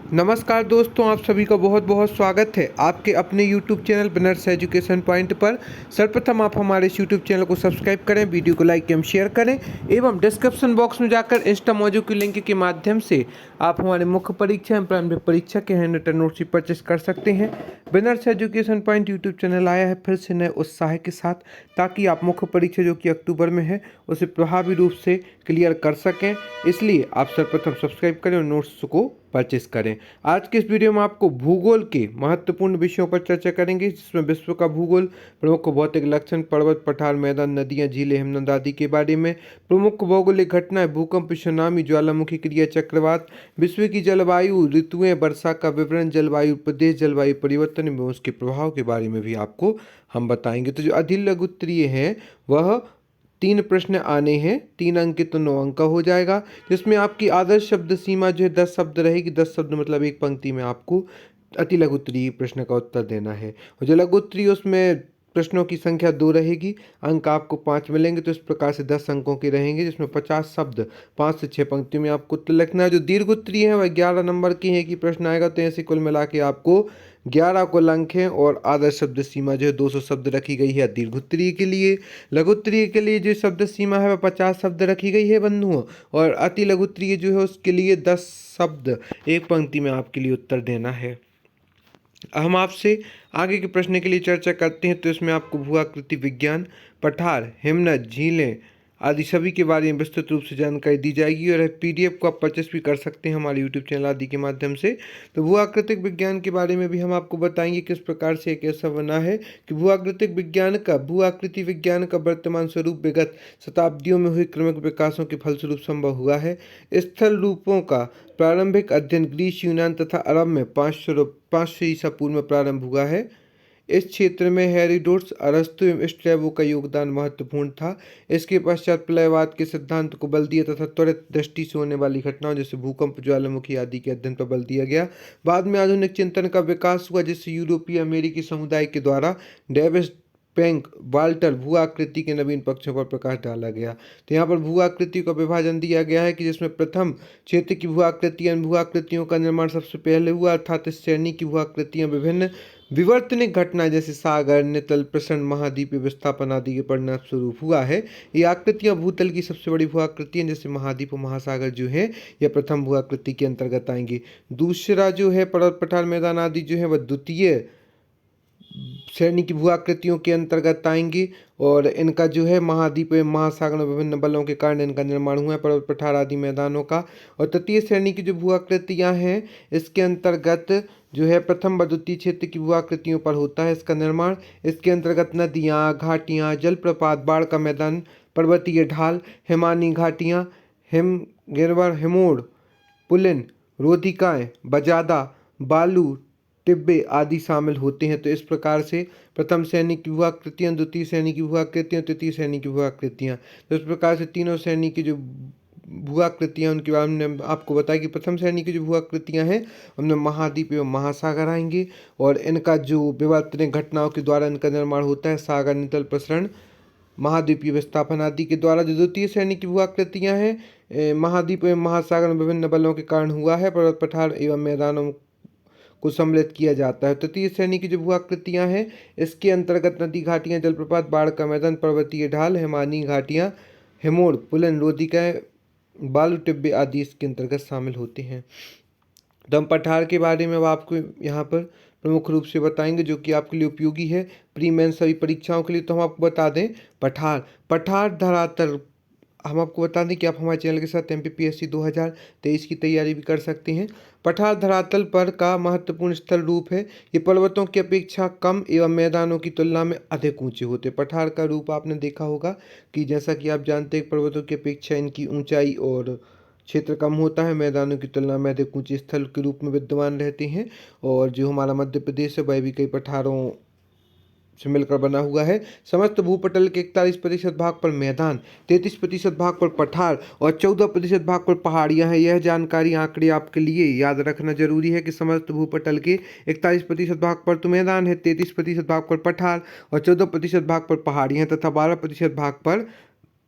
नमस्कार दोस्तों, आप सभी का बहुत बहुत स्वागत है आपके अपने YouTube channel winners education point पर। सर्वप्रथम आप हमारे इस यूट्यूब चैनल को सब्सक्राइब करें, वीडियो को लाइक एवं शेयर करें एवं डिस्क्रिप्शन बॉक्स में जाकर इंस्टा मौजू की लिंक के माध्यम से आप हमारे मुख्य परीक्षा एवं प्रारंभिक परीक्षा के हैंड रिटन नोट्स परचेस कर सकते हैं। Winners education point YouTube channel आया है फिर से नए उत्साह के साथ, ताकि आप मुख्य परीक्षा जो कि अक्टूबर में है उसे प्रभावी रूप से क्लियर कर सकें। इसलिए आप सर्वप्रथम सब्सक्राइब करें और नोट्स को परचेस करें। आज के इस वीडियो में आपको भूगोल के महत्वपूर्ण विषयों पर चर्चा करेंगे, जिसमें विश्व का भूगोल, प्रमुख भौतिक लक्षण, पर्वत, पठार, मैदान, नदियां, झीलें, हिमनद आदि के बारे में, प्रमुख भौगोलिक घटनाएं, भूकंप, सुनामी, ज्वालामुखी क्रिया, चक्रवात, विश्व की जलवायु, ऋतुएं, वर्षा का विवरण, जलवायु प्रदेश, जलवायु परिवर्तन एवं उसके प्रभाव के बारे में भी आपको हम बताएंगे। तो जो अधिक लघु उत्तरीय है वह 3 प्रश्न आने हैं, 3 अंक के तो 9 अंक का हो जाएगा, जिसमें आपकी आदर्श शब्द सीमा जो है 10 शब्द रहेगी। 10 शब्द मतलब एक पंक्ति में आपको अति लघु उत्तरीय प्रश्न का उत्तर देना है। और जो लघु उत्तरीय उसमें प्रश्नों की संख्या 2 रहेगी, अंक आपको 5 मिलेंगे। तो इस प्रकार से 10 अंकों के रहेंगे, जिसमें 50 शब्द 5 से 6 पंक्तियों में आपको उत्तर लिखना है। जो दीर्घ उत्तरीय है वह 11 नंबर की है कि प्रश्न आएगा। तो ऐसे कुल मिला के आपको 11 कुल अंक हैं और आदर्श शब्द सीमा जो है 200 शब्द रखी गई है दीर्घ उत्तरीय के लिए। लघु उत्तरीय के लिए जो शब्द सीमा है वह 50 शब्द रखी गई है बंधुओं, और अति लघु उत्तरीय जो है उसके लिए 10 शब्द एक पंक्ति में आपके लिए उत्तर देना है। हम आपसे आगे के प्रश्न के लिए चर्चा करते हैं। तो इसमें आपको भू आकृति विज्ञान, पठार, हिमनद, झीलें आदि सभी के बारे में विस्तृत रूप से जानकारी दी जाएगी, और पीडीएफ को आप परचेस भी कर सकते हैं हमारे यूट्यूब चैनल आदि के माध्यम से। तो भू आकृतिक विज्ञान के बारे में भी हम आपको बताएंगे किस प्रकार से एक ऐसा बना है कि भू आकृति विज्ञान का वर्तमान स्वरूप विगत शताब्दियों में हुए क्रमिक विकासों के फलस्वरूप संभव हुआ है। स्थल रूपों का प्रारंभिक अध्ययन ग्रीस, यूनान तथा अरब में 500 ईसा पूर्व में प्रारंभ हुआ है। इस क्षेत्र में हेरोडोटस, अरस्तु एवं स्ट्रैबो का योगदान महत्वपूर्ण था। इसके पश्चात प्लेयवाद के सिद्धांत को बल दिया तथा त्वरित दृष्टि से होने वाली घटनाओं जैसे भूकंप, ज्वालामुखी आदि के अध्ययन पर बल दिया गया। बाद में आधुनिक चिंतन का विकास हुआ, जिससे यूरोपीय अमेरिकी समुदाय के द्वारा डेविस, पेंक, वाल्टर भू आकृति के नवीन पक्षों पर प्रकाश डाला गया। तो यहाँ पर भू आकृति का विभाजन दिया गया है कि जिसमें प्रथम क्षेत्र की भू आकृतियों का निर्माण सबसे पहले हुआ, अर्थात इस श्रेणी की भू आकृतियाँ विभिन्न विवर्तनिक घटनाएं जैसे सागर, नितल, प्रसन्न, महाद्वीप विस्थापन आदि के परिणाम स्वरूप हुआ है। ये आकृतियां भूतल की सबसे बड़ी भू आकृतियां जैसे महाद्वीप और महासागर जो है यह प्रथम भू आकृति के अंतर्गत आएंगी। दूसरा जो है पर्वत, पठार, मैदान आदि जो है वह द्वितीय श्रेणी की भू आकृतियों के अंतर्गत आएंगी, और इनका जो है महाद्वीप एवं महासागर में विभिन्न बलों के कारण इनका निर्माण हुआ है, पर्वत, पठार आदि मैदानों का। और तृतीय श्रेणी की जो भू आकृतियाँ हैं इसके अंतर्गत जो है प्रथम व द्वितीय क्षेत्र की भू आकृतियों पर होता है इसका निर्माण। इसके अंतर्गत नदियाँ, घाटियाँ, जलप्रपात, बाढ़ का मैदान, पर्वतीय ढाल, हिमानी घाटियाँ, गिरवर, हिमोड़, पुलिन, रोधिकाएँ, बजादा, बालू, टिब्बे आदि शामिल होते हैं। तो इस प्रकार से प्रथम श्रेणी की भू आकृतियाँ, द्वितीय श्रेणी की भू आकृतियाँ, तृतीय श्रेणी की भू आकृतियाँ, तो इस प्रकार से तीनों श्रेणी की जो भू आकृतियाँ उनके बारे में आपको बताया कि प्रथम श्रेणी की जो भू आकृतियाँ हैं उनमें महाद्वीप एवं महासागर आएंगे, और इनका जो विवर्तनिक घटनाओं के द्वारा इनका निर्माण होता है सागर, नितल, प्रसरण, महाद्वीपीय विस्थापन आदि के द्वारा। जो द्वितीय श्रेणी की भू आकृतियाँ हैं महाद्वीप एवं महासागर में विभिन्न बलों के कारण हुआ है, पर्वत, पठार एवं मैदानों को सम्मिलित किया जाता है। तृतीय श्रेणी की जो भू आकृतियाँ हैं इसके अंतर्गत नदी, घाटियाँ, जलप्रपात, बाढ़ का मैदान, पर्वतीय ढाल, हिमानी घाटियाँ, हिमोड़, पुलिन, रोधिकाएँ, बालू, टिब्बे आदि इसके अंतर्गत शामिल होते हैं। तो हम पठार के बारे में अब आपको यहाँ पर प्रमुख रूप से बताएंगे, जो कि आपके लिए उपयोगी है प्री मेंस सभी परीक्षाओं के लिए। तो हम आपको बता दें पठार धरातल, हम आपको बता दें कि आप हमारे चैनल के साथ MPPSC 2023 की तैयारी भी कर सकते हैं। पठार धरातल पर का महत्वपूर्ण स्थल रूप है। ये पर्वतों की अपेक्षा कम एवं मैदानों की तुलना में अधिक ऊंचे होते हैं। पठार का रूप आपने देखा होगा कि जैसा कि आप जानते हैं पर्वतों की अपेक्षा इनकी ऊंचाई और क्षेत्र कम होता है, मैदानों की तुलना में अधिक ऊंचे स्थल के रूप में विद्यमान रहते हैं। और जो हमारा मध्य प्रदेश है वह भी कई पठारों से मिलकर बना हुआ है। समस्त भूपटल के 41% भाग पर मैदान, 33% भाग पर पठार और 14% भाग पर पहाड़ियां हैं। यह जानकारी आंकड़े आपके लिए याद रखना जरूरी है कि समस्त भूपटल के 41% भाग पर तो मैदान है, 33% भाग पर पठार और 14% भाग पर पहाड़ियां तथा 12% भाग पर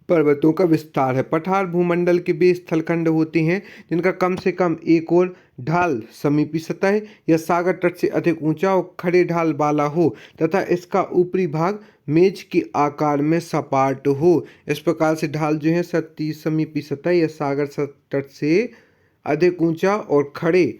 पर्वतों का विस्तार है। पठार भूमंडल के वे स्थलखंड होते हैं जिनका कम से कम एक और ढाल समीपी सतह या सागर तट से अधिक ऊंचा और खड़े ढाल वाला हो तथा इसका ऊपरी भाग मेज के आकार में सपाट हो। इस प्रकार से ढाल जो है समीपी सतह या सागर तट से अधिक ऊंचा और खड़े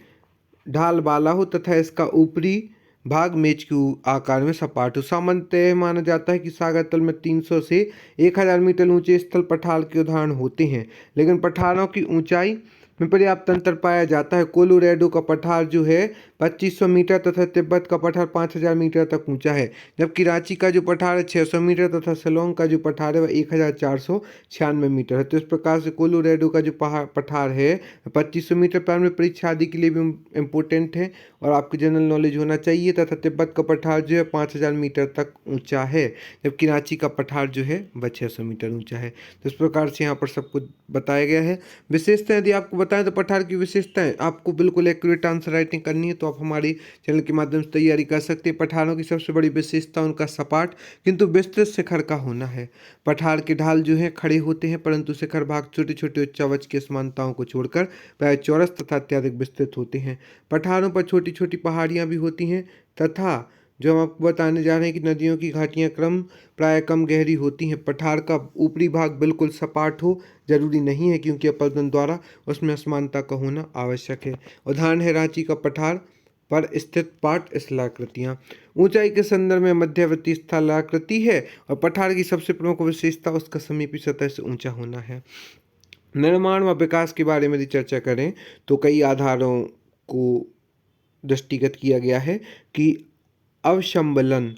ढाल वाला हो तथा इसका ऊपरी भाग मेज के आकार में सपाट हो। सामान्यतः माना जाता है कि सागर तल में 300 से 1000 मीटर ऊंचे स्थल पठार के उदाहरण होते हैं, लेकिन पठारों की ऊंचाई में पर्याप्त अंतर पाया जाता है। कोलोराडो का पठार जो है 2500 मीटर तथा तिब्बत का पठार 5000 मीटर तक ऊंचा है, जबकि रांची का जो पठार है 600 मीटर तथा शिलोंग का जो पठार है वह 1496 मीटर है। तो इस प्रकार से कोलोराडो का जो पठार है 2500 मीटर। प्रारंभिक परीक्षा आदि के लिए भी इम्पोर्टेंट है और आपको जनरल नॉलेज होना चाहिए। तथा तिब्बत का पठार जो है 5000 मीटर तक ऊंचा है, जबकि रांची का पठार जो है वह 600 मीटर ऊंचा है। तो इस प्रकार से यहाँ पर सब कुछ बताया गया है। विशेषताएं यदि आपको बताएं तो पठार की विशेषताएं आपको बिल्कुल एक्यूरेट आंसर राइटिंग करनी है तो आप हमारे चैनल के माध्यम से तैयारी कर सकते हैं। पठारों की सबसे बड़ी विशेषता उनका सपाट किंतु विस्तृत शिखर का होना है। पठार के ढाल जो है खड़े होते हैं परंतु शिखर भाग छोटे छोटे उच्चावच की असमानताओं को छोड़कर प्राय चौरस तथा अत्यधिक विस्तृत होते हैं। पठारों पर छोटी छोटी पहाड़ियां भी होती हैं तथा जो हम आपको बताने जा रहे हैं कि नदियों की घाटियां प्राय कम गहरी होती हैं। पठार का ऊपरी भाग बिल्कुल सपाट हो जरूरी नहीं है क्योंकि अपरदन द्वारा उसमें असमानता का होना आवश्यक है। उदाहरण है रांची का पठार पर स्थित पाट स्थलाकृतियाँ। ऊंचाई के संदर्भ में मध्यवर्ती स्थलाकृति है और पठार की सबसे प्रमुख विशेषता उसका समीपी सतह से ऊंचा होना है। निर्माण व विकास के बारे में यदि चर्चा करें तो कई आधारों को दृष्टिगत किया गया है कि अवशंबलन,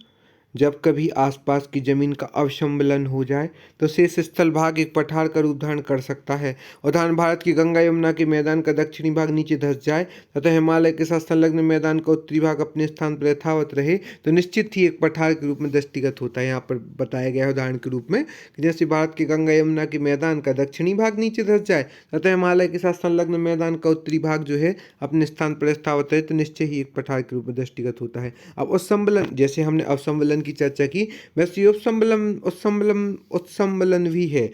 जब कभी आसपास की जमीन का अवशंबलन हो जाए तो शेष स्थल भाग एक पठार का रूप धारण कर सकता है। उदाहरण भारत की गंगा यमुना के मैदान का दक्षिणी भाग नीचे धंस जाए तथा हिमालय के साथ संलग्न मैदान का उत्तरी भाग अपने स्थान पर यथावत रहे तो निश्चित ही एक पठार के रूप में दृष्टिगत होता है। यहाँ पर बताया गया है उदाहरण के रूप में कि जैसे भारत की गंगा यमुना के मैदान का दक्षिणी भाग नीचे धंस जाए तथा हिमालय के साथ संलग्न मैदान का उत्तरी भाग जो है अपने स्थान पर यथावत रहे तो निश्चय ही एक पठार के रूप में दृष्टिगत होता है। अब उत्संबलन, जैसे हमने अवसंबलन की चर्चा की वैसे उत्संबलन भी है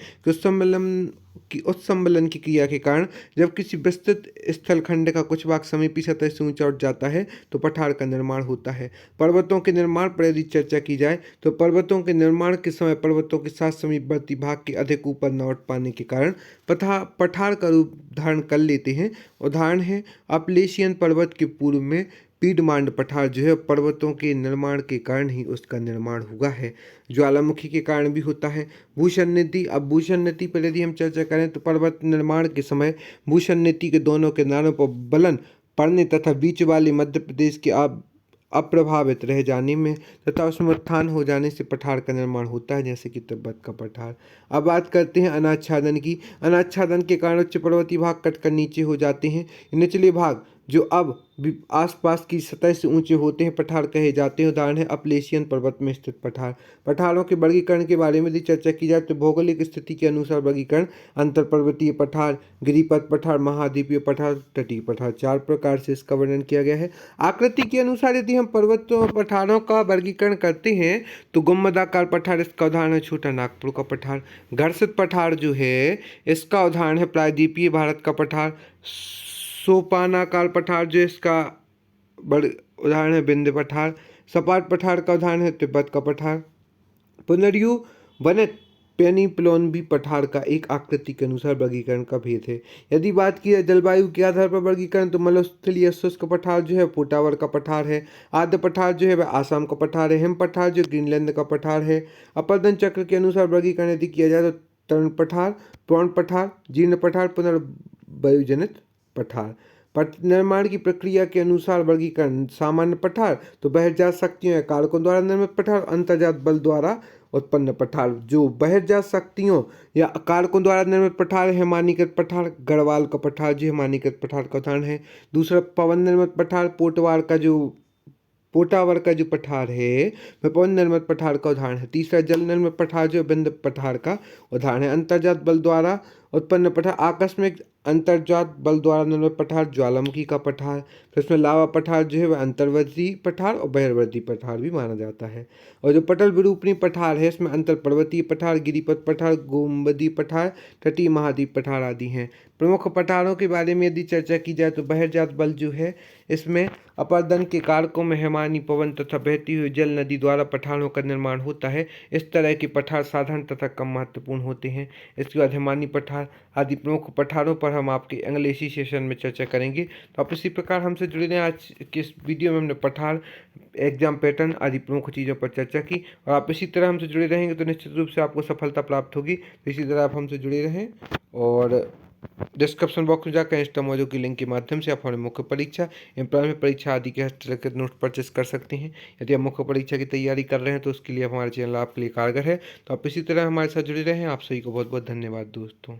कि उत्संबलन की क्रिया के कारण जब किसी विस्तृत स्थलखंड का कुछ भाग समीपी सतह से ऊंचा उठ जाता है तो पठार का निर्माण होता है। पर्वतों के निर्माण पर यदि चर्चा की जाए तो पर्वतों के निर्माण के समय पर्वतों के साथ समीपवर्ती भाग के अधिक ऊपर न उठ पाने के कारण पठार का रूप धारण कर लेते हैं। उदाहरण है अपलेशियन पर्वत के पूर्व में पीडमांड पठार जो है पर्वतों के निर्माण के कारण ही उसका निर्माण हुआ है। ज्वालामुखी के कारण भी होता है। भूषण नीति, अब भूषण नीति पर यदि हम चर्चा करें तो पर्वत निर्माण के समय भूषण नीति के दोनों किनारों पर बलन पड़ने तथा बीच वाले मध्य प्रदेश के अप्रभावित रह जाने में तथा उसमें उत्थान हो जाने से पठार का निर्माण होता है, जैसे कि तिब्बत का पठार। अब बात करते हैं अनाच्छादन की। अनाच्छादन के कारण उच्च पर्वतीय भाग कटकर नीचे हो जाते हैं। निचले भाग जो अब आसपास की सतह से ऊंचे होते हैं पठार कहे जाते हैं। उदाहरण है अपलेशियन पर्वत में स्थित पठार। पठारों के वर्गीकरण के बारे में यदि चर्चा की जाए तो भौगोलिक स्थिति के अनुसार वर्गीकरण अंतर पर्वतीय पठार, गिरिपथ पठार, महाद्वीपीय पठार, तटीय पठार, 4 प्रकार से इसका वर्णन किया गया है। आकृति के अनुसार यदि हम पर्वतों पठारों का वर्गीकरण करते हैं तो गुम्बदाकार पठार इसका उदाहरण है छोटा नागपुर का पठार। घर्षित पठार जो है इसका उदाहरण है प्रायद्वीपीय भारत का पठार। सोपानाकार पठार जो इसका उदाहरण है विंध्य पठार। सपाट पठार का उदाहरण है तिब्बत का पठार। पुनर्यु वनित पेनिप्लोन भी पठार का एक आकृति के अनुसार वर्गीकरण का भेद है। यदि बात की जाए जलवायु के आधार पर वर्गीकरण तो मरुस्थलीय शुष्क पठार जो है पोटावर का पठार है। आद्य पठार जो है वह आसाम का पठार है। हिम पठार जो ग्रीनलैंड का पठार है। अपरदन चक्र के अनुसार वर्गीकरण यदि किया जाए तो तरण पठार, प्रोण पठार, जीर्ण पठार, पुनर्वायुजनित पठार। निर्माण की प्रक्रिया के अनुसार वर्गीकरण सामान्य पठार तो बहिर्जात शक्तियों या कारकों द्वारा निर्मित पठार, अंतर्जात बल द्वारा उत्पन्न पठार। जो बहिर्जात शक्तियों या कारकों द्वारा निर्मित पठार है हिमानीकृत पठार। गढ़वाल का पठार जो हिमानीकृत पठार का उदाहरण है। दूसरा पवन निर्मित पठार पोटावर का जो पठार है वह पवन निर्मित पठार का उदाहरण है। तीसरा जल निर्मित पठार जो विंध्य पठार का उदाहरण है। अंतर्जात बल द्वारा उत्पन्न पठार आकस्मिक अंतर्जात बल द्वारा निर्मित पठार ज्वालामुखी का पठार। फिर इसमें लावा पठार जो है वह अंतर्वर्ती पठार और बहिर्वर्ती पठार भी माना जाता है। और जो पटल विरूपणी पठार है इसमें अंतर पर्वतीय पठार, गिरिपथ पठार, गुम्बदी पठार, तटीय महाद्वीप पठार आदि हैं। प्रमुख पठारों के बारे में यदि चर्चा की जाए तो बहिर्जात बल जो है इसमें अपर्दन के कारकों में हिमानी पवन तथा बहती हुई जल नदी द्वारा पठारों का निर्माण होता है। इस तरह के पठार साधारण तथा कम महत्वपूर्ण होते हैं। इसके बाद हिमानी पठार आदि प्रमुख पठारों पर हम आपके अगले इसी सेशन में चर्चा करेंगे। तो आप इसी प्रकार हमसे जुड़े रहें। आज के इस वीडियो में हमने पठार, एग्जाम पैटर्न आदि प्रमुख चीज़ों पर चर्चा की और आप इसी तरह हमसे जुड़े रहेंगे तो निश्चित रूप से आपको सफलता प्राप्त होगी। तो इसी तरह आप हमसे जुड़े रहें और डिस्क्रिप्शन बॉक्स में जाकर इंस्टा मौजू की लिंक के माध्यम से आप हमारे मुख्य परीक्षा, एम्प्लॉयमेंट परीक्षा आदि के हर तरह के नोट्स परचेस कर सकते हैं। यदि आप मुख्य परीक्षा की तैयारी कर रहे हैं तो उसके लिए हमारा चैनल आपके लिए कारगर है। तो आप इसी तरह हमारे साथ जुड़े रहें। आप सभी को बहुत बहुत धन्यवाद दोस्तों।